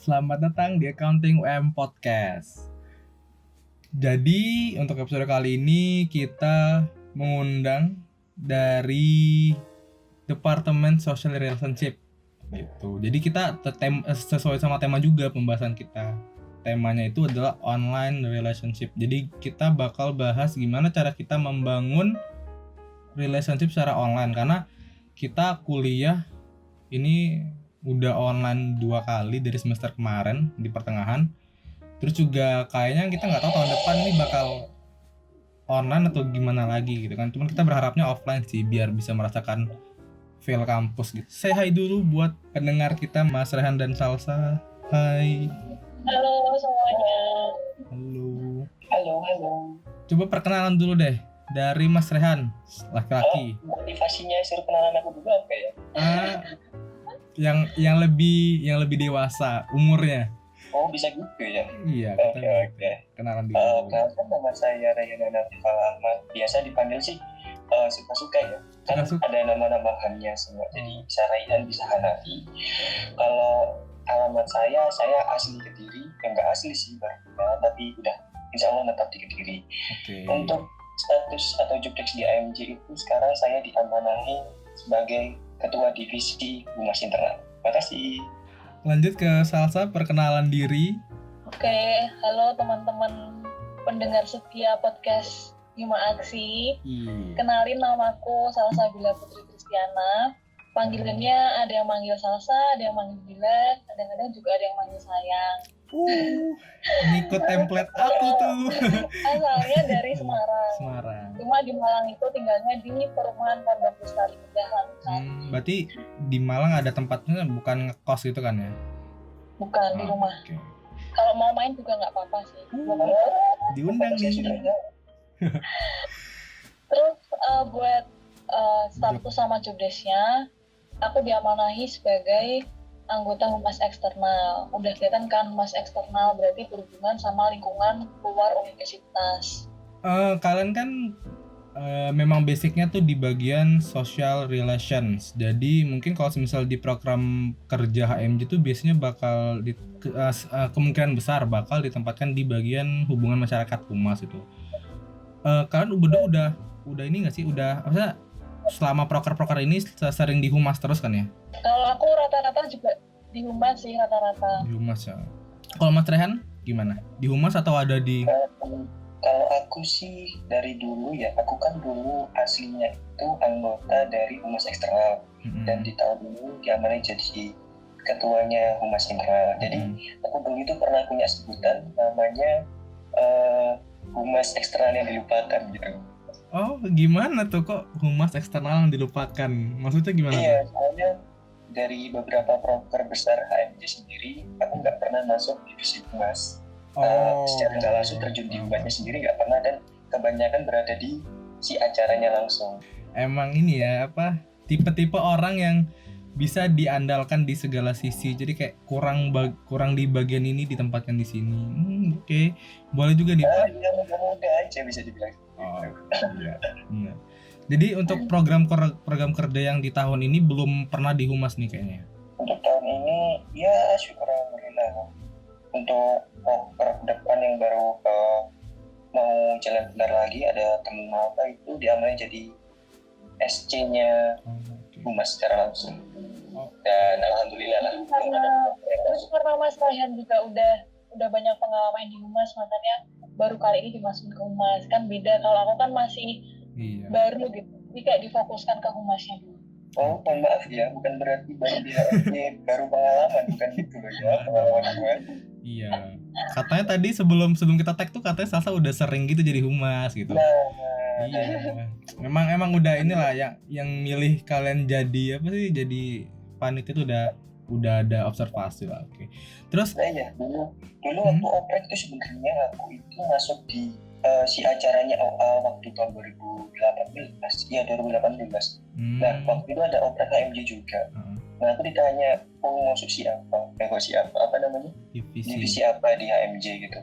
Selamat datang di Accounting UM Podcast. Jadi untuk episode kali ini kita mengundang dari Departemen Social Relationship gitu. Jadi kita sesuai sama tema juga pembahasan kita. Temanya itu adalah online relationship. Jadi kita bakal bahas gimana cara kita membangun relationship secara online, karena kita kuliah ini udah online 2 kali dari semester kemarin di pertengahan. Terus juga kayaknya kita nggak tahu tahun depan ini bakal online atau gimana lagi gitu kan. Cuman kita berharapnya offline sih biar bisa merasakan feel kampus gitu. Say hi dulu buat pendengar kita, Mas Rehan dan Salsa. Hai. Halo semuanya. Halo. Halo. Coba perkenalan dulu deh dari Mas Rehan, laki-laki. Motivasinya suruh kenalan aku dulu apa ya? Yang lebih dewasa umurnya. Oh bisa gitu ya? Iya. Oke. Kenalan dulu. Kenalkan nama saya Rayana Natifal Ahmad. Biasa dipanggil sih suka-suka ya. Kan Suka-suka. ada nama-nama hamnya semua. Jadi bisa Rayhan, bisa Hanafi. Kalau alamat saya asli Kediri. Nggak asli sih baru pindah, tapi udah insya Allah tetap di Kediri. Oke. Untuk status atau jobdesk di AMJ itu sekarang saya diamanahi sebagai Ketua Divisi Humas Internal. Makasih. Lanjut ke Salsa, perkenalan diri. Oke, halo teman-teman pendengar setia podcast Hima Aksi. Kenalin namaku Salsabila Putri Kristiana. Panggilannya ada yang manggil Salsa, ada yang manggil Bila, kadang-kadang juga ada yang manggil sayang. Ngikut template aku tuh. Asalnya dari Semarang. Cuma di Malang itu tinggalnya di perumahan Pondok Lestari Indah. Berarti di Malang ada tempatnya, bukan ngekos gitu kan ya? Bukan, di rumah. Okay. Kalau mau main juga nggak apa-apa sih. Diundang nih. Terus buat status sama jobdesknya, aku diamanahi sebagai anggota humas eksternal. Udah kelihatan kan, humas eksternal berarti berhubungan sama lingkungan luar universitas. Kalian kan memang basicnya tuh di bagian social relations. Jadi mungkin kalau misal di program kerja HMJ tuh biasanya bakal kemungkinan besar bakal ditempatkan di bagian hubungan masyarakat humas itu. Kalian udah ini nggak sih? Maksudnya selama proker ini sering di humas terus kan ya? Kalau aku rata-rata juga di humas sih rata-rata. Di humas ya. Kalau Mas Rehan gimana? Di humas atau ada di? Kalau aku sih dari dulu ya, aku kan dulu aslinya itu anggota dari humas eksternal dan di tahun ini diamanahi jadi ketuanya humas internal. Jadi aku dulu itu pernah punya sebutan namanya humas eksternal yang dilupakan gitu. Oh, gimana tuh kok humas eksternal yang dilupakan? Maksudnya gimana? Iya, soalnya dari beberapa proker besar HMJ sendiri, aku nggak pernah masuk divisi humas. Secara nggak langsung terjun di humasnya sendiri nggak pernah, dan kebanyakan berada di si acaranya langsung. Emang ini ya, tipe-tipe orang yang bisa diandalkan di segala sisi. Jadi kayak kurang di bagian ini ditempatkan di sini. Oke. Boleh juga Iya, mudah-mudah aja bisa dibilang. Iya. Jadi untuk program kerja yang di tahun ini belum pernah di humas nih kayaknya. Untuk tahun ini ya syukur alhamdulillah. Untuk depan yang baru mau jalan bentar lagi ada temu Malta itu diamanahi jadi SC-nya humas secara langsung. Dan alhamdulillah lah. Karena Mas Rayhan juga udah banyak pengalaman di humas, makanya baru kali ini dimasukin ke humas. Kan beda, kalau aku kan masih baru gitu, jadi kayak difokuskan ke humasnya dulu. Oh, mohon maaf ya, bukan berarti baru di HMJ baru pengalaman, bukan gitu loh ya, pengalaman gue. Iya. Katanya tadi sebelum kita tag tuh katanya Salsa udah sering gitu jadi humas gitu. Iya. Memang udah inilah yang milih kalian jadi apa sih, jadi panitia itu udah ada observasi lah. Oke. Terus ya dulu waktu oprek itu sebenarnya aku itu masuk di si acaranya waktu tahun 2018. Iya 2018. Nah waktu itu ada oprek HMJ juga. Nah aku ditanya mau masuk siapa? Apa namanya? Divisi apa di HMJ gitu.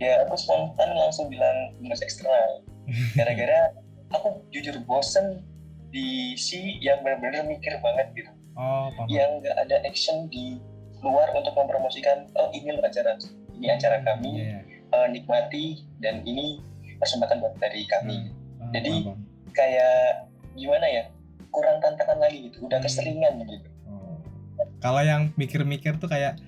Ya aku spontan langsung bilang humas eksternal. Gara-gara aku jujur bosen di si yang benar-benar mikir banget gitu. Yang nggak ada action di keluar untuk mempromosikan ini loh acara kami, nikmati dan ini persembahan buat dari kami. Jadi kayak gimana ya, kurang tantangan lagi gitu, udah keseringan gitu. Kalau yang mikir-mikir tuh kayak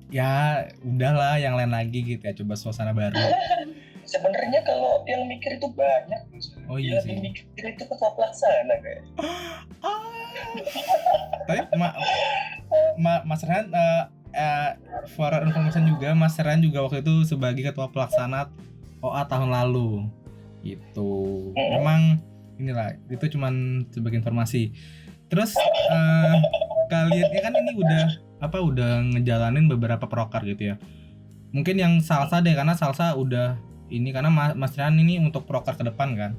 ya udahlah yang lain lagi gitu ya, coba suasana baru. Sebenarnya kalau yang mikir itu banyak. Oh iya sih. Yang mikir itu ketua pelaksana kayak. Tapi Mas Rehan for information juga, Mas Rehan juga waktu itu sebagai ketua pelaksana OA tahun lalu gitu. Memang inilah, itu cuman sebagai informasi. Terus kalian ya kan ini udah ngejalanin beberapa prokar gitu ya. Mungkin yang salsa deh, karena salsa udah ini, karena Mas Rehan ini untuk prokar ke depan kan.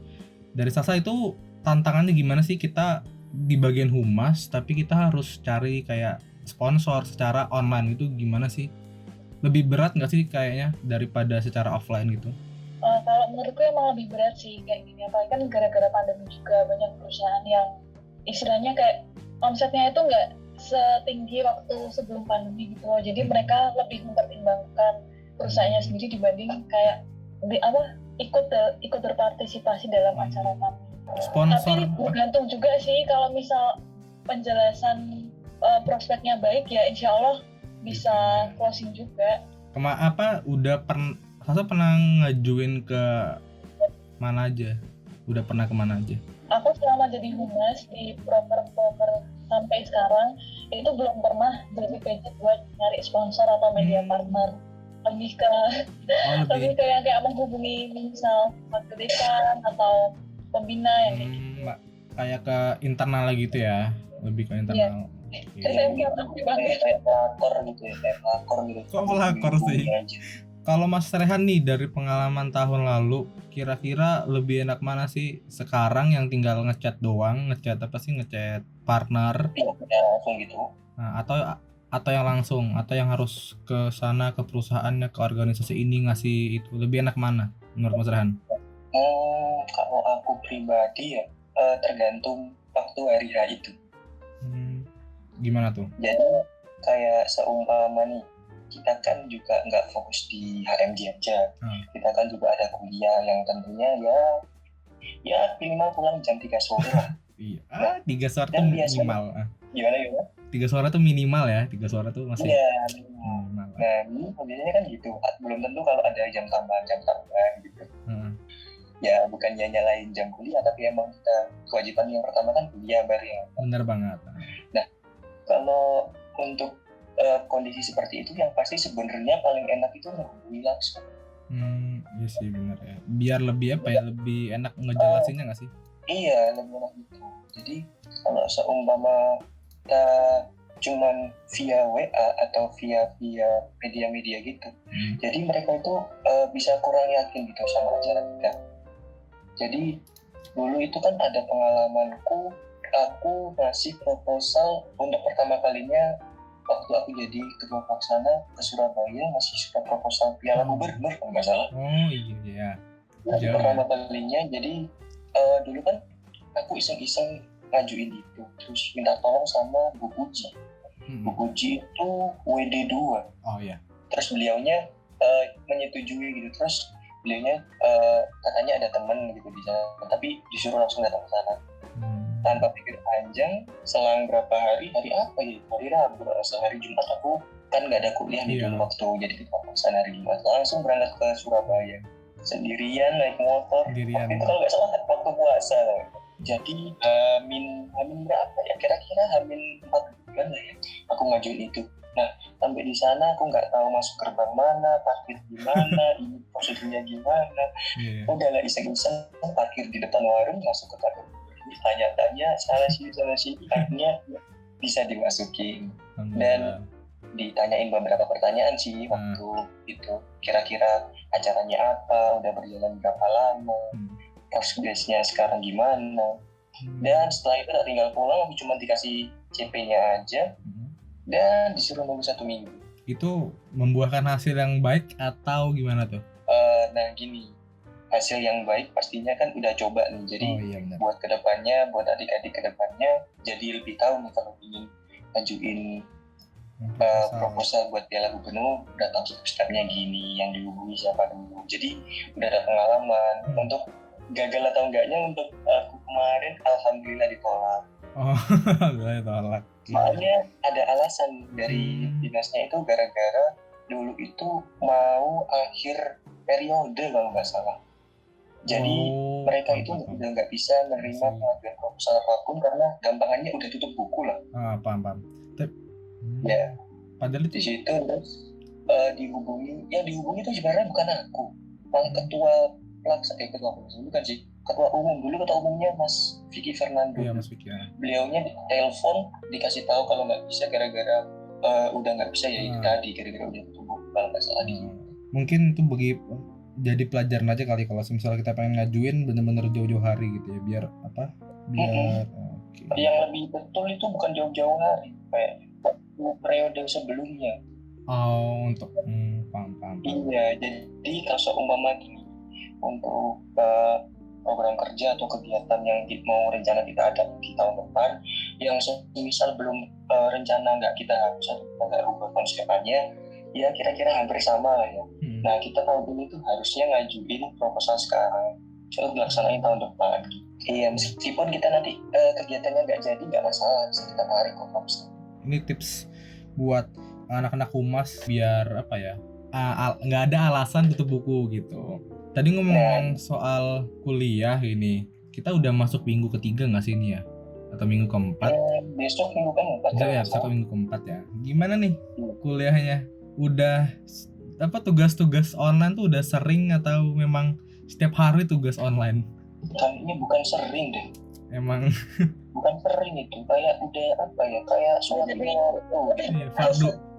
Dari salsa itu tantangannya gimana sih, kita di bagian humas tapi kita harus cari kayak sponsor secara online, itu gimana sih? Lebih berat nggak sih kayaknya daripada secara offline gitu? Kalau menurutku emang lebih berat sih kayak gini, apalagi kan gara-gara pandemi juga banyak perusahaan yang istilahnya kayak omsetnya itu nggak setinggi waktu sebelum pandemi gitu loh. Jadi mereka lebih mempertimbangkan perusahaannya sendiri dibanding kayak ikut berpartisipasi dalam acara kami. Sponsor. Tapi bergantung juga sih, kalau misal penjelasan prospeknya baik ya insya Allah bisa closing juga. Sasa pernah ngajuin ke mana aja? Udah pernah kemana aja? Aku selama jadi humas di proker sampai sekarang itu belum pernah jadi PJ buat nyari sponsor atau media partner. Lebih ke yang kayak menghubungi misal wakil dekan atau pembina yang kayak gitu. Kayak ke internal gitu ya, lebih ke internal. Kayak pelakor gitu ya, Kok pelakor sih? Kalau Mas Rehan nih, dari pengalaman tahun lalu, kira-kira lebih enak mana sih sekarang yang tinggal ngechat doang, ngechat partner? Iya, langsung gitu. Nah, atau yang langsung, atau yang harus ke sana, ke perusahaannya, ke organisasi ini ngasih itu, lebih enak mana menurut Mas Rehan? Kalau aku pribadi ya tergantung waktu hari H itu. Gimana tuh? Jadi kayak seumpama nih, kita kan juga nggak fokus di HMJ aja. Kita kan juga ada kuliah yang tentunya ya minimal pulang jam 3 sore lah. Iya. 3 sore tuh minimal. Gimana? 3 sore tuh minimal ya. 3 sore tuh masih. Iya, minimal. Nah, ini biasanya kan gitu. Belum tentu kalau ada jam tambahan gitu. Ya bukannya nyalain jam kuliah, tapi emang kita kewajiban yang pertama kan kuliah bareng. Bener banget. Nah, kalau untuk kondisi seperti itu yang pasti sebenarnya paling enak itu menghubungi langsung. Iya sih benar ya. Biar lebih lebih enak ngejelasinnya nggak sih? Iya, lebih enak gitu. Jadi kalau seumpama kita cuman via WA atau via media-media gitu, jadi mereka itu bisa kurang yakin gitu sama acara kita. Jadi dulu itu kan ada pengalamanku, aku ngasih proposal untuk pertama kalinya waktu aku jadi ketua pelaksana ke Surabaya, ngasih surat proposal Piala Gubernur kalau nggak salah. Oh iya. Pertama kalinya, jadi dulu kan aku iseng-iseng ngajuin itu, terus minta tolong sama Bu Puji. Bu Puji itu WD2. Oh iya. Terus beliaunya menyetujui gitu, terus beliaunya katanya ada teman gitu di sana, tapi disuruh langsung datang ke sana. Tanpa pikir panjang, selang berapa hari apa ya? Hari Rabu, hari Jumat aku kan nggak ada kuliah nih dulu waktu jadi ketua pelaksana hari Jumat, langsung berangkat ke Surabaya sendirian naik motor. Waktu itu kalau nggak salah waktu puasa. Jadi Hamin berapa ya? Kira-kira Hamin 4 bulan lah ya. Aku ngajuin itu. Nah, sampai di sana aku nggak tahu masuk gerbang mana, parkir gimana, ini prosedurnya gimana. Udah lah iseng-iseng parkir di depan warung, masuk ke kantor. Tanya-tanya sana sini, akhirnya bisa dimasukin. Dan ditanyain beberapa pertanyaan sih waktu itu. Kira-kira acaranya apa, udah berjalan berapa lama, progresnya sekarang gimana. Dan setelah itu tinggal pulang, aku cuma dikasih CP-nya aja dan disuruh nunggu 1 minggu. Itu membuahkan hasil yang baik atau gimana tuh? Nah gini, hasil yang baik pastinya kan udah coba nih. Jadi buat kedepannya, buat adik-adik kedepannya, jadi lebih tahu nih kalau ingin ngajuin proposal buat piala gubernur, udah tahu step-stepnya gini, yang dihubungi siapa dulu. Jadi udah ada pengalaman. Untuk gagal atau enggaknya untuk aku kemarin alhamdulillah ditolak. Gue tolak. Soalnya ada alasan dari dinasnya itu gara-gara dulu itu mau akhir periode kalau nggak salah. Jadi mereka itu udah nggak bisa menerima pengajuan proposal apapun karena gampangannya udah tutup buku lah. Paham. Ya. Padahal di situ terus dihubungi itu sebenarnya bukan aku, malah ketua umumnya Mas Vicky Fernando. Iya, Mas Vicky. Beliaunya telepon dikasih tahu kalau nggak bisa gara-gara udah nggak bisa ya itu tadi gara-gara udah tutup buku kalau nggak salah. Mungkin itu jadi pelajaran aja kali kalau misalnya kita pengen ngajuin bener-bener jauh-jauh hari gitu ya biar yang lebih betul itu bukan jauh-jauh hari kayak periode sebelumnya. Untuk paham. Iya, jadi kalau seumpama gini untuk program kerja atau kegiatan yang mau rencana kita ada di tahun depan yang misal belum rencana nggak kita hapus atau nggak rubah konsepnya ya kira-kira hampir sama lah ya. Nah kita tahun ini tuh harusnya ngajuin proposal sekarang coba dilaksanain tahun depan. Iya, meskipun kita nanti kegiatannya nggak jadi nggak masalah, bisa kita tarik kok proposal. Ini tips buat anak-anak humas biar nggak ada alasan tutup buku gitu. Tadi ngomong soal kuliah ini, kita udah masuk minggu ketiga nggak sih ini ya? Atau minggu keempat? Besok minggu keempat. Ya, besok minggu keempat ya. Gimana nih kuliahnya? Udah tugas-tugas online tuh udah sering atau memang setiap hari tugas online? Ini bukan sering deh. Emang bukan sering itu, kayak udah kayak suatu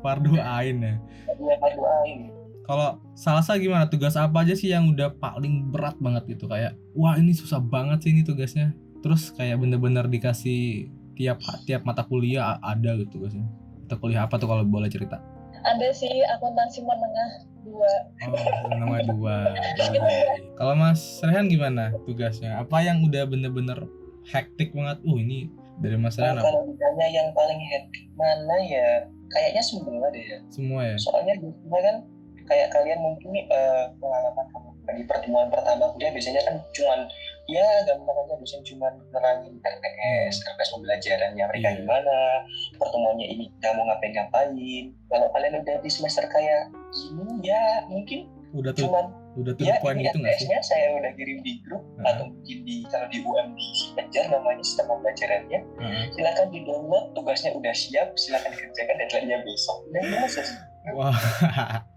fardu ain ya. Iya, fardu ain. Kalau Salsa gimana? Tugas apa aja sih yang udah paling berat banget gitu? Kayak wah ini susah banget sih ini tugasnya. Terus kayak bener-bener dikasih tiap mata kuliah ada gitu tugasnya. Mata kuliah apa tuh kalau boleh cerita? Ada sih akuntansi menengah 2. Menengah 2. Kalau Mas Rehan gimana tugasnya? Apa yang udah bener-bener hektik banget? Ini dari Mas Rehan apa? Kalau ditanya yang paling hektik mana ya? Kayaknya semua deh ya. Semua ya? Soalnya biasanya kan kayak kalian mungkin pengalaman di pertemuan pertama kuliah biasanya kan cuman ya gampangnya dosen cuman nerangin RPS pembelajarannya mereka gimana, pertemuannya ini kamu ngapain. Kalau kalian udah di semester kayak gini ya mungkin udah tuh poin gitu nggak sih? Saya udah kirim di grup atau mungkin kalau di UM di Sipejar namanya sistem pembelajarannya. Silakan di download, tugasnya udah siap, silakan dikerjakan deadline-nya besok. Dan biasa sih. Wah,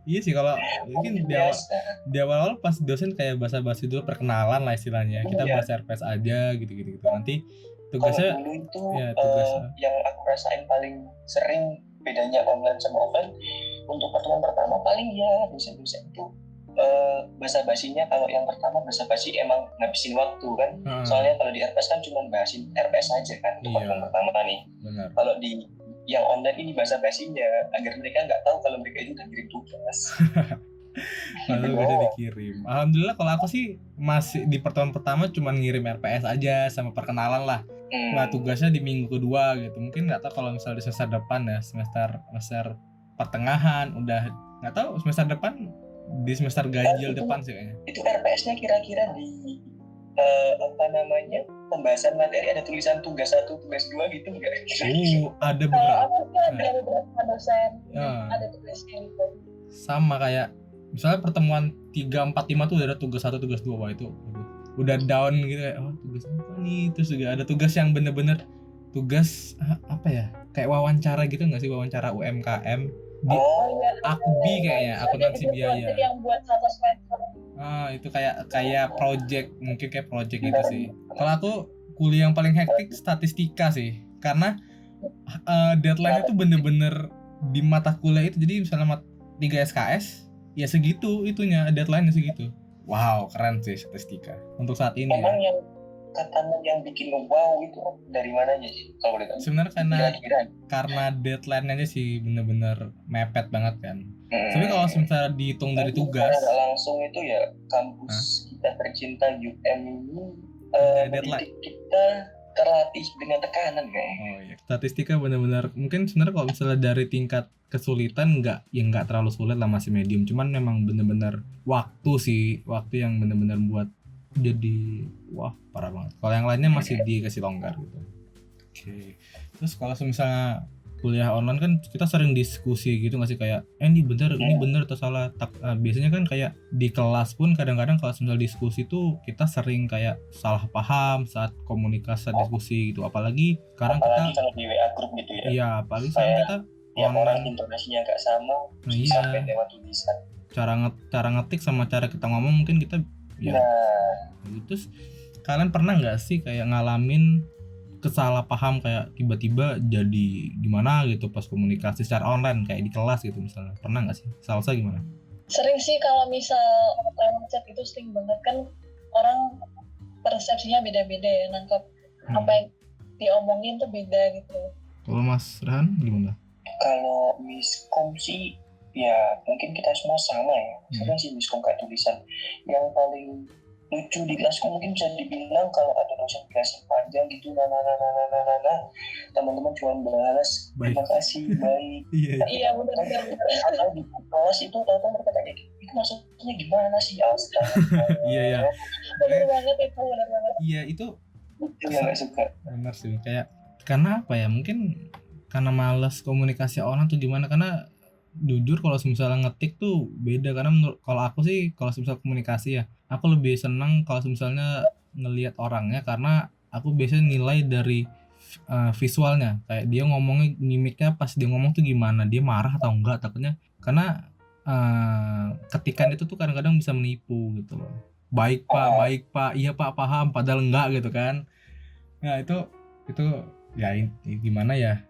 iya sih kalau mungkin di awal pas dosen kayak basa-basi dulu perkenalan lah istilahnya. Kita bahas RPS aja gitu. Nanti tugasnya kalau dulu itu yang aku rasain paling sering bedanya online sama offline untuk pertemuan pertama paling ya dosen-dosen itu basa-basinya. Kalau yang pertama basa-basi emang ngabisin waktu kan. Soalnya kalau di RPS kan cuma bahasin RPS aja kan untuk pertemuan pertama nih. Kalau di yang online ini basa-basinya agar mereka nggak tahu kalau mereka itu udah kirim tugas. Lalu udah dikirim. Alhamdulillah kalau aku sih masih di pertemuan pertama cuma ngirim RPS aja sama perkenalan lah. Nah tugasnya di minggu kedua gitu. Mungkin nggak tahu kalau misalnya di semester depan ya semester pertengahan udah nggak tahu semester depan di semester ganjil depan sih kayaknya. Itu RPS-nya kira-kira di pembahasan materi ada tulisan tugas 1, tugas 2 gitu enggak? Ada beberapa. Ada beberapa dosen ada tugasnya gitu. Sama kayak misalnya pertemuan 3, 4, 5 tuh udah ada tugas 1, tugas 2 itu udah down gitu kayak tugas apa nih? Terus juga ada tugas yang bener-bener tugas kayak wawancara gitu enggak sih, wawancara UMKM di Akbi kayaknya, akuntansi biaya. Yang buat 1 semester. Itu kayak project, mungkin kayak project gitu sih. Kalau aku kuliah yang paling hektik statistika sih, karena deadline itu bener-bener di mata kuliah itu. Jadi misalnya 3 SKS, ya segitu itunya, deadline-nya segitu. Wow, keren sih statistika untuk saat ini. Emang yang katamu yang bikin wow itu dari mananya sih kalau boleh tahu? Sebenarnya karena deadline-nya aja sih bener-bener mepet banget kan. Tapi kalau misalnya dihitung dari tugas langsung itu ya kampus kita tercinta UM ini deadline kita terlatih dengan tekanan kayaknya. Oh iya, statistika benar-benar mungkin sebenarnya kalau misalnya dari tingkat kesulitan nggak terlalu sulit lah, masih medium, cuman memang benar-benar waktu yang benar-benar buat jadi wah parah banget. Kalau yang lainnya masih dikasih longgar gitu. Oke. Terus kalau misalnya kuliah online kan kita sering diskusi gitu nggak sih, kayak ini bener atau salah. Biasanya kan kayak di kelas pun kadang-kadang kalau misalnya diskusi tuh kita sering kayak salah paham saat komunikasi diskusi gitu. Apalagi sekarang Apalagi kalau di WA group gitu ya. Iya, apalagi sekarang kita tiap orang intonasinya agak sama, iya. sampai lewat tulisan. Cara ngetik sama cara kita ngomong mungkin kita ya. Terus kalian pernah nggak sih kayak ngalamin kesalah paham kayak tiba-tiba jadi gimana gitu pas komunikasi secara online kayak di kelas gitu misalnya, pernah nggak sih? Salsa gimana? Sering sih kalau misal lewat chat itu sering banget kan, orang persepsinya beda-beda ya, nangkep apa yang diomongin tuh beda gitu. Kalau Mas Rehan gimana? Kalau miskom sih ya mungkin kita semua sama ya, sering sih miskom kayak tulisan. Yang paling lucu di kelasku mungkin bisa dibilang kalau ada dosen jelasin panjang gitu, teman-teman cuma balas terima kasih, baik. Iya benar. Atau di kelas itu tahu mereka tanya itu maksudnya gimana sih, Iya. Benar banget itu, benar banget. Iya itu yang nggak suka. Benar sih, kayak karena apa ya, mungkin karena malas komunikasi orang tuh gimana, karena jujur kalau misalnya ngetik tuh beda, karena kalau aku sih kalau misalnya komunikasi ya aku lebih senang kalau misalnya ngelihat orangnya, karena aku biasanya nilai dari visualnya, kayak dia ngomongnya, mimiknya pas dia ngomong tuh gimana, dia marah atau enggak, takutnya karena ketikan itu tuh kadang-kadang bisa menipu gitu loh. Baik pak, iya pak, paham, padahal enggak gitu kan. Nah itu ya gimana ya,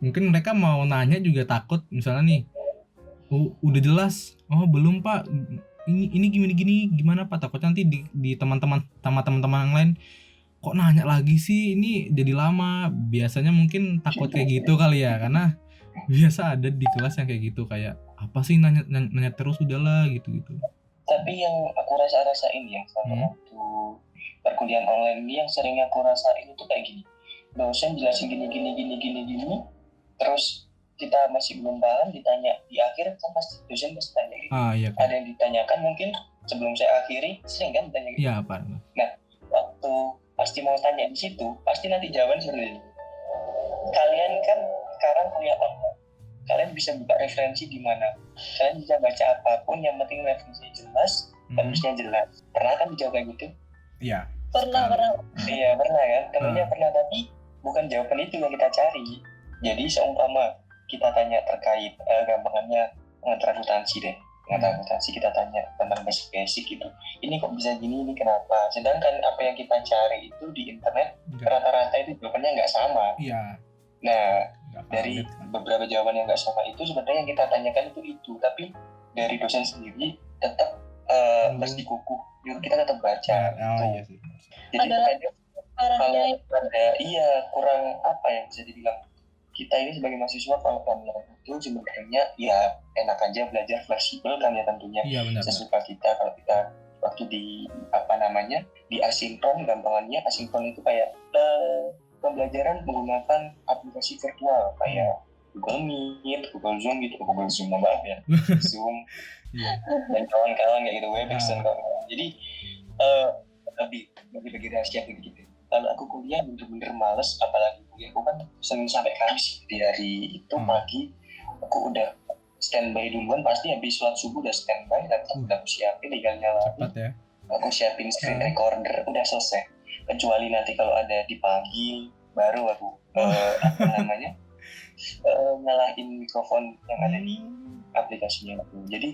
mungkin mereka mau nanya juga takut misalnya nih, udah jelas, oh belum pak, ini gini gimana pak, takutnya nanti di teman-teman yang lain kok nanya lagi sih, ini jadi lama. Biasanya mungkin takut kayak gitu kali ya, karena biasa ada di kelas yang kayak gitu, kayak apa sih nanya terus, udahlah gitu. Tapi yang aku rasain ya sama waktu perkuliahan online ini, yang sering aku rasain itu kayak gini, dosen jelasin gini, terus kita masih belum paham, ditanya di akhir kan pasti dosen pasti tanya gitu. Iya, kan? Ada yang ditanyakan mungkin sebelum saya akhiri, sering kan ditanya gitu. Iya, apa? Nah, waktu pasti mau tanya di situ, pasti nanti jawaban seperti ini. Kalian kan sekarang kuliah online, kalian bisa buka referensi di mana, kalian bisa baca apapun, yang penting referensinya jelas, penulisnya jelas. Pernah kan dijawab kayak gitu? Iya. Pernah. Iya pernah kan, tentunya pernah, tapi bukan jawaban itu yang kita cari. Jadi seumpama kita tanya terkait gampangannya pengantar akuntansi deh, kita tanya tentang basic gitu, ini kok bisa gini, ini kenapa, sedangkan apa yang kita cari itu di internet rata-rata itu jawabannya nggak sama. Iya. Nah dari beberapa jawaban yang nggak sama itu sebenarnya yang kita tanyakan itu, tapi dari dosen sendiri tetap harus dikukuh, kita tetap baca. Iya sih. Jadi kalau ada kurang apa yang bisa dibilang, kita ini sebagai mahasiswa kalau online itu sebenarnya ya enak aja belajar fleksibel kan ya tentunya. Iya, benar. Sesuka kita, kalau kita waktu di di asinkron, gampangannya asinkron itu kayak pembelajaran menggunakan aplikasi virtual kayak Google Meet, Google Zoom gitu, Google Zoom Zoom dan kawan-kawan kayak gitu, Webex dan kawan-kawan. Jadi lebih bagi rahasia gitu. Kalau aku kuliah bener-bener males, apalagi kuliah aku kan Senin sampai Kamis di hari itu pagi aku udah standby duluan, pasti habis sholat subuh udah standby, dan udah aku siapin tinggal nyalain. Ya. Aku siapin screen recorder, udah selesai. Kecuali nanti kalau ada dipanggil, baru aku nyalain mikrofon yang ada di aplikasinya itu. Jadi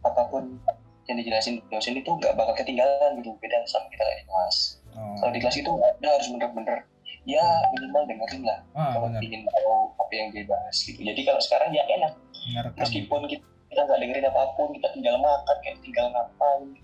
apapun yang dijelasin dosen itu nggak bakal ketinggalan gitu, beda sama kita di kelas. Kalau di kelas itu kita harus bener-bener ya minimal dengerin lah kalau ingin tahu apa yang dia bahas gitu. Jadi kalau sekarang ya enak, meskipun kita nggak dengerin apapun, kita tinggal makan, kayak tinggal ngapain,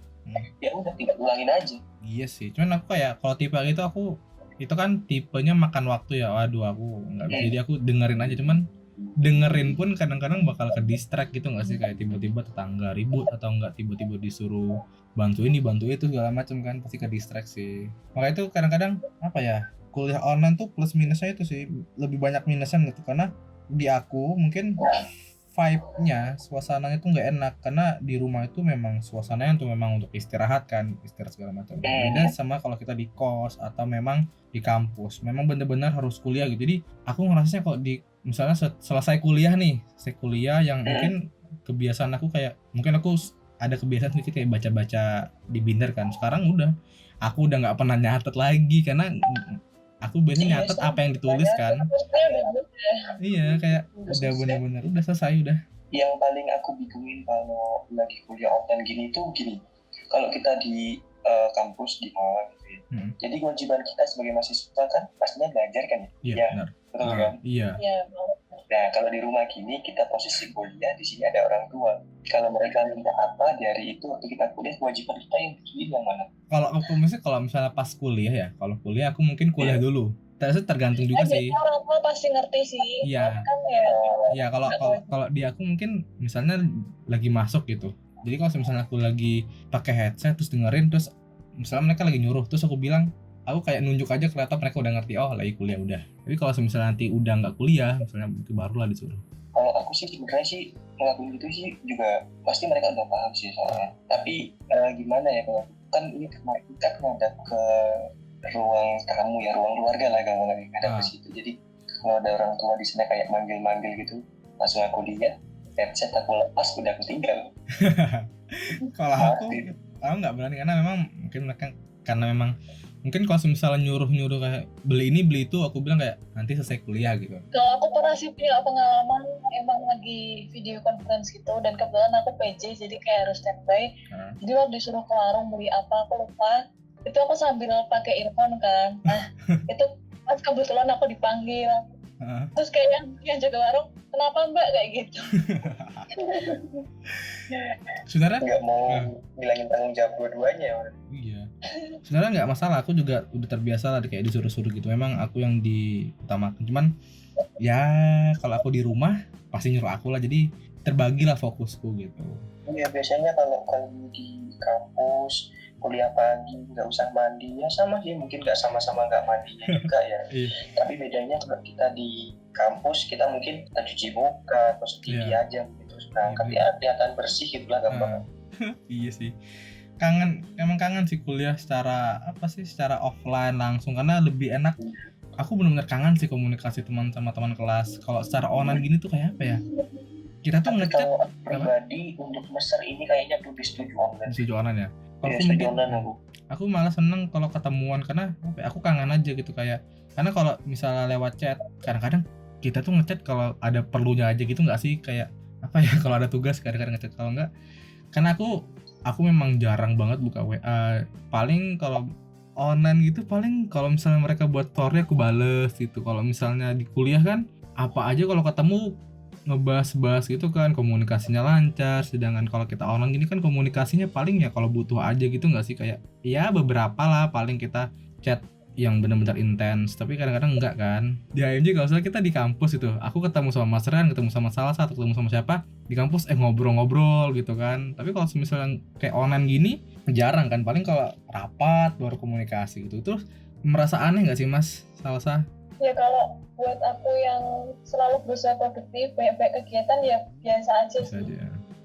ya udah tinggal ulangin aja. Iya sih, cuman aku kayak kalau tipe gitu, aku itu kan tipenya makan waktu ya, waduh aku nggak bisa, jadi aku dengerin aja. Cuman dengerin pun kadang-kadang bakal ke distract gitu nggak sih, kayak tiba-tiba tetangga ribut atau enggak tiba-tiba disuruh bantu ini bantu itu segala macam kan, pasti ke distract sih. Makanya itu kadang-kadang apa ya, kuliah online tuh plus minusnya itu sih, lebih banyak minusnya gitu, karena di aku mungkin vibe-nya, suasananya tuh nggak enak, karena di rumah itu memang suasananya tuh memang untuk istirahat kan, istirahat segala macam. Beda sama kalau kita di kos atau memang di kampus, memang bener-bener harus kuliah gitu. Jadi aku ngerasanya kalau di misalnya selesai kuliah nih, yang mungkin kebiasaan aku kayak, mungkin aku ada kebiasaan sedikit kayak baca-baca di binder kan. Sekarang aku udah nggak pernah nyatet lagi, karena aku biasanya nyatet apa yang ditulis kan. Iya, kayak udah bener-bener udah selesai udah. Yang paling aku bingungin kalau lagi kuliah online gini tuh gini, kalau kita di kampus di Malang gitu ya, jadi kewajiban kita sebagai mahasiswa kan pastinya belajar kan ya. Iya, benar. Betul kan? Iya. Nah, kalau di rumah gini kita posisi kuliah, di sini ada orang tua. Kalau mereka minta apa di hari itu waktu kita kuliah, kewajiban kita yang bikin yang mana? Kalau misalnya pas kuliah ya, kalau kuliah aku mungkin kuliah dulu. Tergantung juga sih. Orang tua pasti ngerti sih. Iya. Kan ya kalau di aku mungkin misalnya lagi masuk gitu. Jadi kalau misalnya aku lagi pakai headset terus dengerin, terus misalnya mereka lagi nyuruh, terus aku bilang, aku kayak nunjuk aja ke laptop, mereka udah ngerti, oh lagi kuliah udah. Tapi kalau misalnya nanti udah nggak kuliah, misalnya itu barulah disuruh. Kalau aku sih sebenarnya sih ngelakuin gitu sih juga pasti mereka udah paham sih soalnya. Tapi gimana ya, kalau kan ini kita ngadap ke ruang tamu ya, ruang keluarga lah kalau lagi ngadap ke situ. Jadi kalau ada orang tua di sana kayak manggil-manggil gitu, langsung aku lihat headset aku lepas, udah aku tinggal. Kalau aku nggak berani, karena memang mungkin mereka, karena memang mungkin kalau misalnya nyuruh kayak beli ini beli itu, aku bilang kayak nanti selesai kuliah gitu. Kalau aku pernah sih punya pengalaman, emang lagi video conference gitu, dan kebetulan aku PJ jadi kayak harus standby. Jadi waktu disuruh ke warung beli apa aku lupa, itu aku sambil pakai earphone kan. Nah itu pas kebetulan aku dipanggil, terus kayak yang jaga warung, kenapa mbak kayak gitu. Sebenarnya nggak mau bilangin tanggung jawab dua-duanya. Iya. Sebenarnya nggak masalah, aku juga udah terbiasa lah kayak disuruh-suruh gitu. Memang aku yang diutamakan. Cuman ya kalau aku di rumah pasti nyuruh aku lah, jadi terbagilah fokusku gitu. Iya, biasanya kalau di kampus kuliah pagi nggak usah mandi, ya sama sih, mungkin nggak sama-sama nggak mandinya juga ya. Tapi bedanya kalau kita di kampus kita mungkin kita cuci muka terus gigi aja gitu, nah kelihatan bersih gitulah gampang. Iya sih, emang kangen sih kuliah secara offline langsung, karena lebih enak. Aku benar-benar kangen sih komunikasi teman sama teman kelas. Kalau secara online gini tuh kayak apa ya, kita tuh ngechat. Kalau pribadi untuk semester ini kayaknya lebih setuju online. Setuju online ya. Kalau aku malah seneng kalau ketemuan, karena aku kangen aja gitu, kayak karena kalau misalnya lewat chat kadang-kadang kita tuh ngechat kalau ada perlunya aja gitu, nggak sih, kayak apa ya, kalau ada tugas kadang-kadang ngechat, kalau nggak, karena aku memang jarang banget buka WA. Paling kalau online gitu, paling kalau misalnya mereka buat story aku bales gitu. Kalau misalnya di kuliah kan apa aja kalau ketemu ngebahas-bahas gitu kan, komunikasinya lancar. Sedangkan kalau kita online gini kan komunikasinya paling ya kalau butuh aja gitu, nggak sih, kayak ya beberapa lah paling kita chat yang benar-benar intens, tapi kadang-kadang enggak kan. Di HMJ kalau misalnya kita di kampus itu, aku ketemu sama Mas Ran, ketemu sama salah satu, ketemu sama siapa di kampus, ngobrol-ngobrol gitu kan. Tapi kalau misalnya kayak online gini jarang kan, paling kalau rapat baru komunikasi gitu. Terus merasa aneh nggak sih Mas Salsa? Ya kalau buat aku yang selalu berusaha produktif, banyak kegiatan ya biasa aja sih.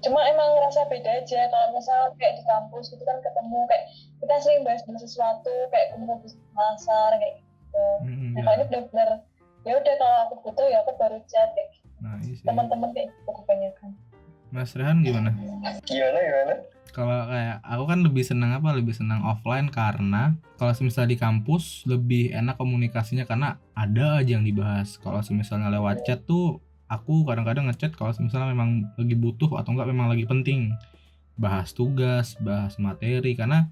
Cuma emang ngerasa beda aja kalau misalnya kayak di kampus gitu kan ketemu, kayak kita sering bahas sesuatu kayak kumpul pasar kayak gitu. Nah kalau ini benar-benar ya udah, kalau aku butuh ya aku baru chat kayak gitu. Nah, iya sih. Teman-teman kayak gitu kebanyakan. Mas Rehan gimana? Gimana? Kalau kayak aku kan lebih senang offline, karena kalau misalnya di kampus lebih enak komunikasinya karena ada aja yang dibahas. Kalau misalnya lewat chat tuh aku kadang-kadang ngechat kalau misalnya memang lagi butuh atau enggak memang lagi penting, bahas tugas, bahas materi. Karena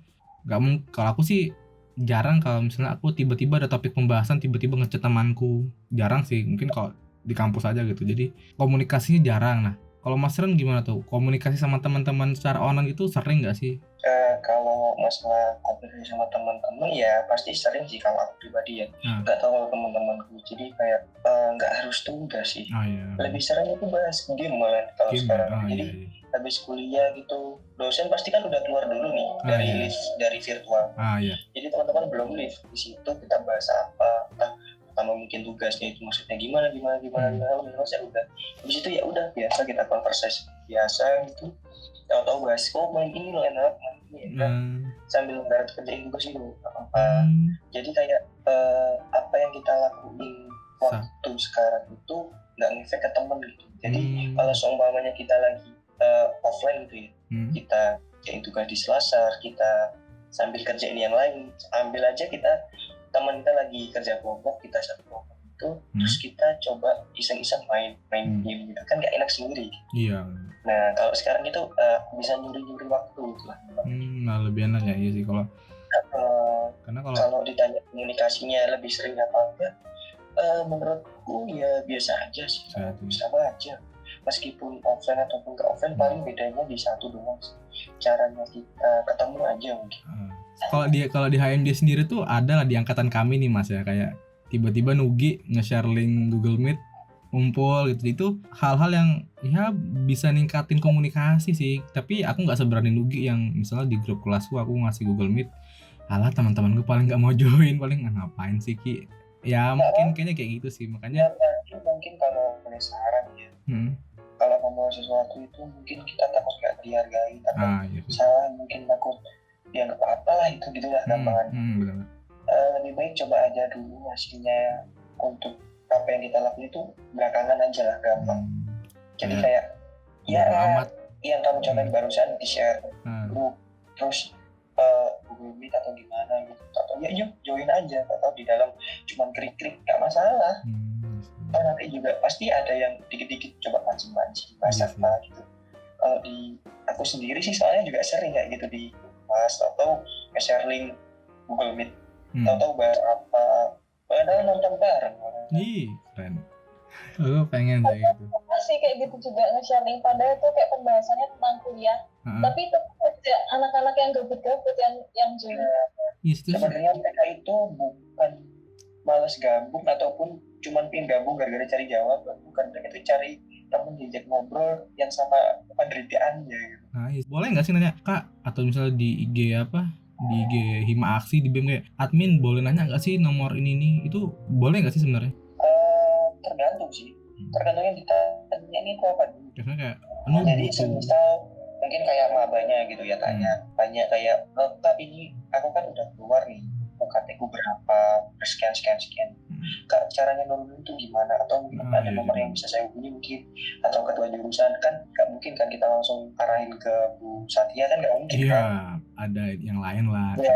kalau aku sih jarang kalau misalnya aku tiba-tiba ada topik pembahasan tiba-tiba ngechat temanku, jarang sih. Mungkin kalau di kampus aja gitu, jadi komunikasinya jarang. Nah kalau Mas Ren gimana tuh, komunikasi sama teman-teman secara online itu sering nggak sih? Kalau masalah komunikasi sama teman-teman ya pasti sering sih kalau aku pribadi ya. Nggak tahu kalau teman-temanku. Jadi kayak nggak harus tugas sih. Lebih sering itu bahas game malah kalau sekarang. Jadi habis kuliah gitu, dosen pasti kan udah keluar dulu nih dari virtual. Jadi teman-teman belum live di situ kita bahas apa, pertama mungkin tugasnya itu maksudnya gimana, saya udah habis itu ya udah biasa kita konversasi biasa gitu. Tahu-tahu bahas main ini loh enak main ini kan sambil nggak kerjain tugas itu apa. Jadi kayak apa yang kita lakuin waktu sekarang itu nggak ngefek ke temen gitu. Jadi kalau seumpamanya kita lagi offline gitu ya, kita kerjain tugas di Selasar, kita sambil kerjain yang lain, ambil aja kita teman kita lagi kerja kelompok, kita satu kelompok itu, terus kita coba iseng-iseng main game gitu kan nggak enak sendiri. Iya. Nah kalau sekarang itu bisa nyuri-nyuri waktu gitu lah. Nah lebih enak ya, iya sih kalau karena kalau ditanya komunikasinya lebih sering apa enggak, menurutku ya biasa aja sih, sama aja. Meskipun offline ataupun nggak offline, paling bedanya di satu doang sih, caranya kita ketemu aja mungkin. Kalau di HMJ sendiri tuh ada lah di angkatan kami nih Mas ya, kayak tiba-tiba Nugi nge-share link Google Meet ngumpul gitu. Itu hal-hal yang ya bisa ningkatin komunikasi sih. Tapi aku nggak seberani Nugi yang misalnya di grup kelasku aku ngasih Google Meet, alah teman-teman gue paling nggak mau join, paling ngapain sih Ki. Ya mungkin kayaknya kayak gitu sih, makanya mungkin kalau boleh saran ya, kalau ngomong sesuatu itu mungkin kita takut nggak dihargai, takut salah, mungkin takut ya nggak apa-apa lah itu gitu lah gampangan. Lebih baik coba aja dulu hasilnya, untuk apa yang kita lakukan itu belakangan aja lah, gampang. Jadi kayak ya yang kamu contohin barusan di share grup, terus Google Meet atau gimana gitu, atau ya yuk join aja, atau di dalam cuman klik-klik nggak masalah. Nanti juga pasti ada yang dikit-dikit coba pancing-pancing bahasa apa gitu. Kalau di aku sendiri sih soalnya juga sering kayak gitu di kelas, atau nge-share link Google Meet, tahu bahas apa, padahal nonton bareng. Keren. Aku pengen kayak gitu. Masih kayak gitu juga nge-share link, padahal itu kayak pembahasannya tentang kuliah. Tapi tetap aja anak-anak yang gabut-gabut yang join. Sebenarnya mereka itu bukan malas gabung ataupun cuman pengen gabung gara-gara cari jawab, bukan, mereka itu cari temen diajak ngobrol yang sama penderitaannya gitu. Boleh nggak sih nanya Kak, atau misalnya di IG di IG Hima Aksi di BEM kayak admin boleh nanya nggak sih nomor ini itu boleh nggak sih sebenarnya? Tergantung sih, tergantung yang kita tanya ini itu apa dulu. Kayak jadi semisal mungkin kayak mabanya gitu ya, tanya kayak Kak ini aku kan udah keluar nih, UKT ku berapa, sekian Kak caranya nurunin itu gimana, atau mungkin ada nomor yang bisa saya hubungi mungkin, atau ketua jurusan, kan nggak mungkin kan kita langsung arahin ke Bu Satya, kan nggak mungkin kan. Ada yang lain lah ya.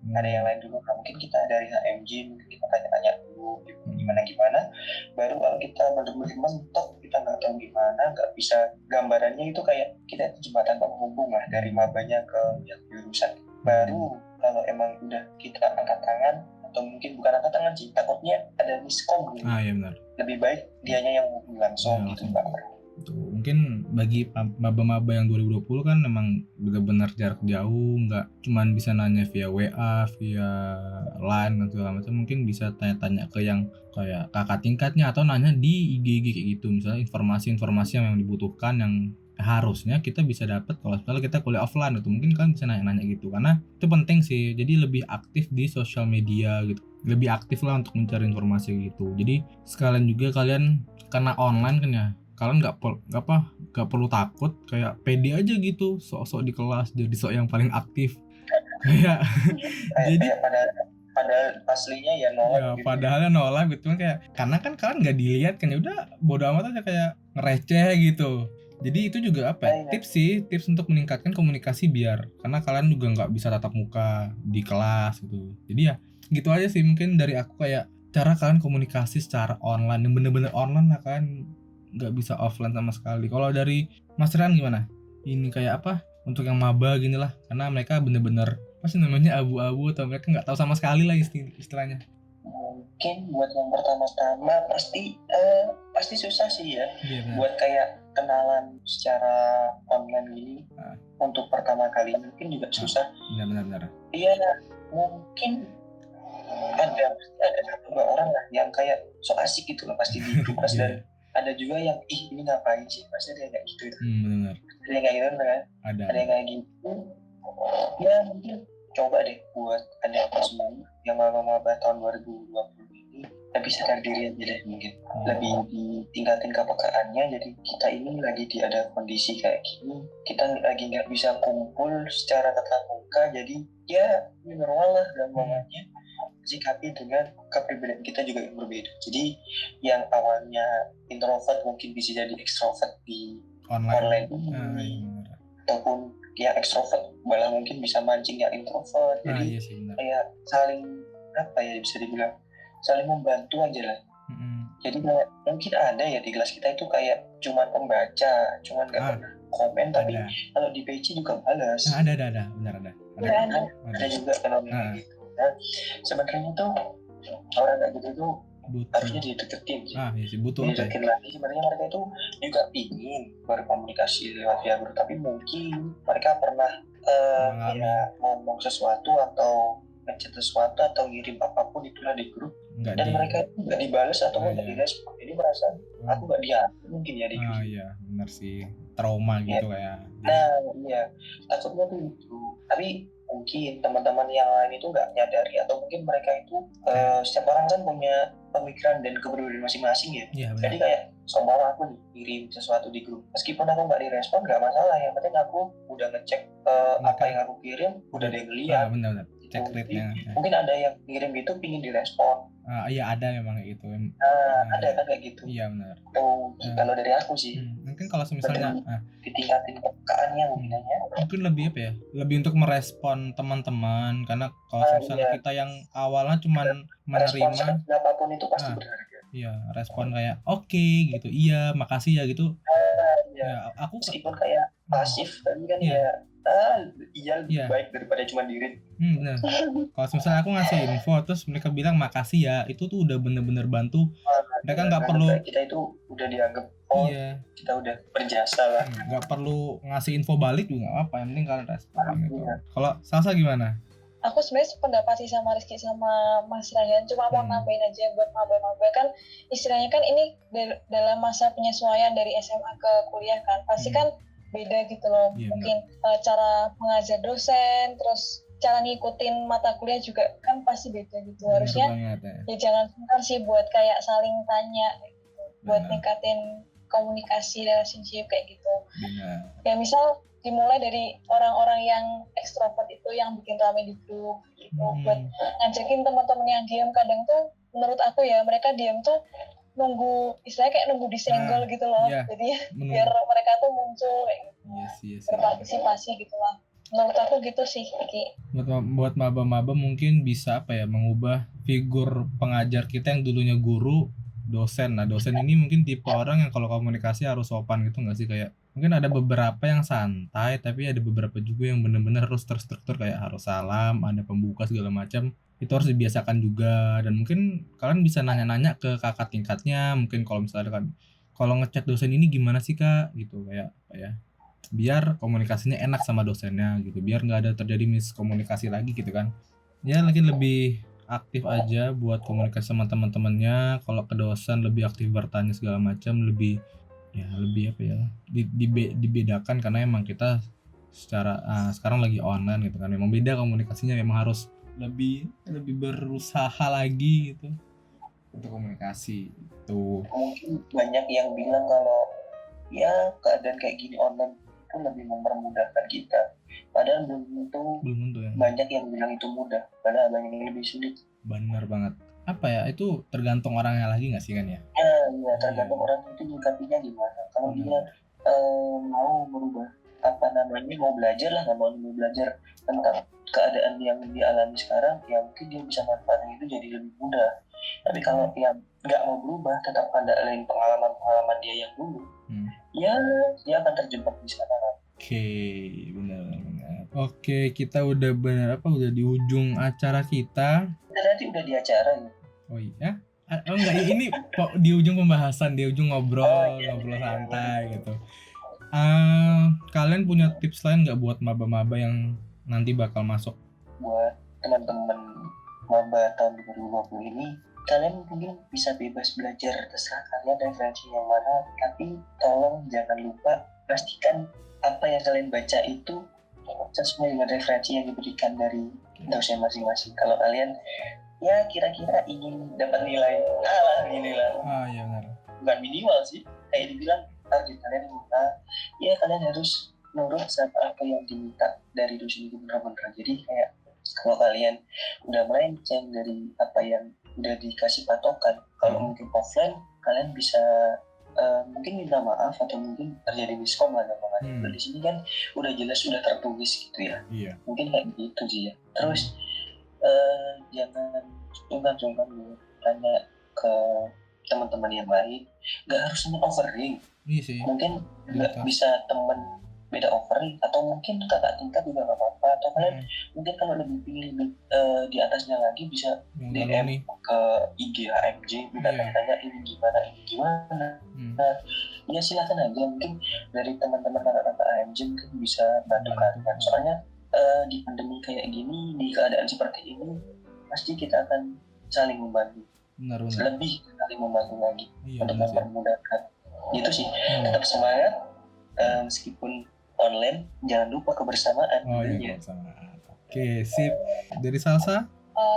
Ada yang lain dulu kan, mungkin kita dari HMJ mungkin kita tanya-tanya dulu gimana, baru kalau kita benar-benar mentok kita nggak tahu gimana, nggak bisa gambarannya, itu kayak kita itu jembatan penghubung lah dari mabanya ke jurusan. Baru kalau emang udah kita angkat tangan, atau mungkin bukan angkat tangan sih, takutnya ada miskom gitu. Iya benar. Lebih baik dianya yang hubungi langsung gitu Mbak. Mungkin bagi maba-maba yang 2020 kan memang benar-benar jarak jauh, nggak cuman bisa nanya via WA, via LINE dan segala macam, mungkin bisa tanya-tanya ke yang kayak kakak tingkatnya atau nanya di IG kayak gitu, misalnya informasi-informasi yang dibutuhkan yang harusnya kita bisa dapat kalau misalnya kita kuliah offline gitu, mungkin kan bisa nanya-nanya gitu, karena itu penting sih. Jadi lebih aktif di sosial media gitu, lebih aktif lah untuk mencari informasi gitu. Jadi sekalian juga kalian karena online kan ya, kalian nggak perlu takut, kayak pede aja gitu, sok-sok di kelas jadi sok yang paling aktif kayak jadi padahal aslinya ya nolak ya, gitu. Padahal nolak gitu kan, kayak karena kan kalian nggak dilihat kan, ya udah bodo amat aja, kayak ngereceh gitu. Jadi itu juga tips untuk meningkatkan komunikasi, biar karena kalian juga nggak bisa tatap muka di kelas gitu. Jadi ya gitu aja sih mungkin dari aku, kayak cara kalian komunikasi secara online yang bener-bener online lah, kan nggak bisa offline sama sekali. Kalau dari Mas Rian gimana? Ini kayak apa untuk yang maba gini lah, karena mereka bener-bener apa sih namanya, abu-abu, atau mereka nggak tahu sama sekali lah istilahnya. Mungkin buat yang pertama-tama pasti susah sih ya, buat kayak kenalan secara online gini. untuk pertama kali mungkin juga susah. Benar. Iya, mungkin ada satu dua orang lah yang kayak so asik gitu loh pasti di grup kelas, dan ada juga yang ini ngapain sih, pasti ada yang kayak gitu. Benar. Ada yang kayak gitu kan? Ada yang kayak gitu. Ya mungkin coba deh buat ada semua yang maba-maba tahun 2020 ini lebih sadar diri aja deh, mungkin lebih ditingkatin kepekaannya. Jadi kita ini lagi ada kondisi kayak gini, kita lagi nggak bisa kumpul secara tatap muka, jadi ya normal lah gampangannya sikapi dengan kepribadian kita juga yang berbeda. Jadi yang awalnya introvert mungkin bisa jadi extrovert di online ini, ataupun yang extrovert malah mungkin bisa mancing yang introvert. Jadi kayak saling bisa dibilang saling membantu aja lah. Jadi mungkin ada ya di kelas kita itu kayak cuman pembaca, cuman nggak pernah komen, tapi kalau di PC juga balas. Ada, benar ada. Ada juga fenomena gitu. Nah, sebenarnya tuh orang kayak gitu tuh harusnya dideketin sih. Dideketin lagi. Sebenarnya mereka itu juga ingin berkomunikasi lewat via grup, tapi mungkin mereka pernah ngomong sesuatu atau ngechat sesuatu atau ngirim apapun itulah di grup, dan mereka itu nggak dibalas atau nggak direspon. Jadi merasa aku nggak dianggap mungkin ya di grup. Iya benar sih, trauma gitu kayak. Nah iya, takutnya tuh itu. Tapi mungkin teman-teman yang lain itu nggak nyadari, atau mungkin mereka itu setiap orang kan punya pemikiran dan kepribadian masing-masing ya. Jadi kayak sombong aku nih kirim sesuatu di grup, meskipun aku nggak direspon nggak masalah, yang penting aku udah ngecek apa yang aku kirim udah ada yang lihat. Benar. Cek rate-nya. Mungkin ada yang ngirim gitu pingin direspon. Iya ada memang kayak gitu. Ada kan kayak gitu. Iya benar. Kalau dari aku sih. Mungkin kalau misalnya ditingkatin kepekaannya mungkin lebih apa ya? Lebih untuk merespon teman-teman, karena kalau misalnya kita yang awalnya cuman menerima apapun itu pasti berharga. Iya, respon kayak oke gitu. Iya, makasih ya gitu. Ya, aku meskipun kayak pasif tapi kan lebih baik daripada cuma diri. Benar. Kalau misalnya aku ngasih info terus mereka bilang makasih ya, itu tuh udah bener-bener bantu. Mereka nggak perlu kita itu udah dianggap kita udah berjasa lah. Nggak perlu ngasih info balik juga nggak apa, yang penting kalian respon gitu. Kalau Salsa gimana? Aku sebenarnya sependapat sih sama Rizky sama Mas Ryan, cuma mau nambahin aja buat maba-maba kan istilahnya kan ini dalam masa penyesuaian dari SMA ke kuliah kan, pasti kan beda gitu loh. Mungkin cara mengajar dosen, terus cara ngikutin mata kuliah juga kan pasti beda gitu. Harusnya ya jangan sungkan sih buat kayak saling tanya gitu, buat ningkatin komunikasi relationship kayak gitu. Ya misal dimulai dari orang-orang yang ekstrovert itu yang bikin rame di grup gitu, buat ngajakin teman-teman yang diam. Kadang tuh menurut aku ya mereka diam tuh nunggu, istilahnya kayak nunggu disenggol gitu loh. Jadi biar mereka tuh muncul kayak gitu, berpartisipasi gitu lah. Menurut aku gitu sih, Ki. Buat maba-maba mungkin bisa mengubah figur pengajar kita yang dulunya guru, dosen. Nah dosen ini mungkin tipe orang yang kalau komunikasi harus sopan gitu nggak sih, kayak mungkin ada beberapa yang santai, tapi ada beberapa juga yang benar-benar harus terstruktur, kayak harus salam, ada pembuka segala macam. Itu harus dibiasakan juga. Dan mungkin kalian bisa nanya-nanya ke kakak tingkatnya, mungkin kalau misalnya kan kalau ngechat dosen ini gimana sih kak gitu, kayak apa ya, biar komunikasinya enak sama dosennya gitu, biar nggak ada terjadi miskomunikasi lagi gitu kan. Ya mungkin lebih aktif aja buat komunikasi sama teman-temannya. Kalau ke dosen lebih aktif bertanya segala macam, lebih dibedakan, karena emang kita secara sekarang lagi online gitu kan, memang beda komunikasinya, memang harus lebih berusaha lagi gitu untuk komunikasi itu. Mungkin banyak yang bilang kalau ya keadaan kayak gini online itu lebih mempermudahkan kita, padahal belum tentu ya. Banyak yang bilang itu mudah, padahal banyak yang lebih sulit. Benar banget. Apa ya, itu tergantung orangnya lagi nggak sih kan ya? Iya, tergantung orang itu nyikapinya gimana. Kalau dia mau merubah mau belajar lah, mau belajar tentang keadaan yang dialami sekarang, ya mungkin dia bisa manfaatkan itu jadi lebih mudah. Tapi kalau yang nggak mau berubah, tetap ada lain pengalaman dia yang dulu, ya dia akan terjebak di sana. Oke, benar. Oke, kita udah udah di ujung acara kita. Nanti udah di acara ya. Oh iya? Oh enggak, ini di ujung pembahasan, di ujung ngobrol santai gitu. Kalian punya tips lain nggak buat maba-maba yang nanti bakal masuk? Buat teman-teman maba tahun 2020 ini, kalian mungkin bisa bebas belajar, terserah kalian referensi yang mana, tapi tolong jangan lupa pastikan apa yang kalian baca itu sesuai dengan referensi yang diberikan dari dosen masing-masing. Kalau kalian ya kira-kira ingin dapat nilai alhamdulillah, Iya benar. bukan minimal sih, kayak dibilang target kalian minta, ya kalian harus nurut sama apa yang diminta dari dosen itu benar-benar. Jadi kayak kalau kalian udah melenceng dari apa yang udah dikasih patokan, kalau mungkin offline kalian bisa mungkin minta maaf atau mungkin terjadi miskom lah namanya. Di sini kan udah jelas sudah tertulis gitu ya. Iya. Mungkin kayak gitu sih ya. Terus jangan sungkan-sungkan tanya ke teman-teman yang lain, nggak harus teman offering. Iya sih. Mungkin nggak bisa teman beda offering, atau mungkin kakak tingkat juga nggak apa-apa, atau kalian mungkin kalau lebih pilih di atasnya lagi bisa DM ke IG HMJ, minta tanya ini gimana. Nah, ya silakan aja, mungkin dari teman-teman kakak-kakak HMJ mungkin bisa bantu kalian. Soalnya di pandemi kayak gini, di keadaan seperti ini, pasti kita akan saling membantu. Benar. Lebih saling membantu lagi untuk mempermudahkan. Gitu sih. Tetap semangat, meskipun online, jangan lupa kebersamaan. Iya, kebersamaan. Oke, sip. Dari Salsa?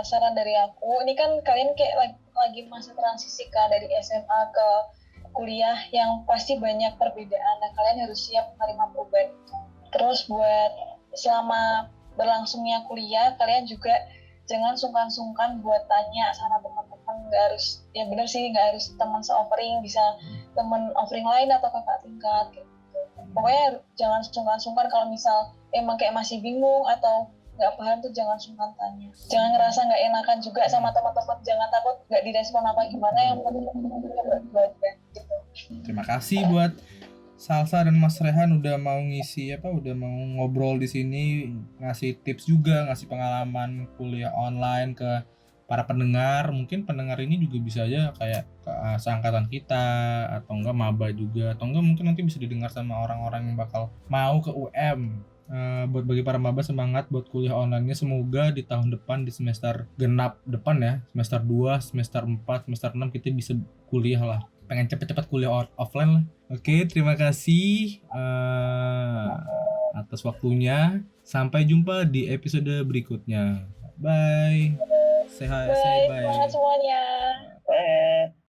Saran dari aku, ini kan kalian kayak lagi masa transisi kan dari SMA ke kuliah yang pasti banyak perbedaan, dan kalian harus siap menerima perubahan itu. Terus buat selama berlangsungnya kuliah, kalian juga jangan sungkan-sungkan buat tanya sama teman-teman. Nggak harus, ya bener sih, nggak harus teman se-offering, bisa teman offering lain atau kakak tingkat gitu. Pokoknya jangan sungkan-sungkan, kalau misal emang kayak masih bingung atau nggak paham tuh jangan sungkan tanya. Jangan ngerasa nggak enakan juga sama teman-teman, jangan takut nggak direspon apa gimana, yang penting belajar gitu. Terima kasih buat Salsa dan Mas Rehan udah mau udah mau ngobrol di sini, ngasih tips juga, ngasih pengalaman kuliah online ke para pendengar. Mungkin pendengar ini juga bisa aja kayak seangkatan kita, atau enggak maba juga, atau enggak mungkin nanti bisa didengar sama orang-orang yang bakal mau ke UM. Buat bagi para maba, semangat buat kuliah online-nya. Semoga di tahun depan, di semester genap depan ya, semester 2, semester 4, semester 6 kita bisa kuliah lah. Pengen cepet-cepet kuliah offline lah. Oke, terima kasih atas waktunya. Sampai jumpa di episode berikutnya. Bye. Say hi. Bye. Semangat semuanya. Bye.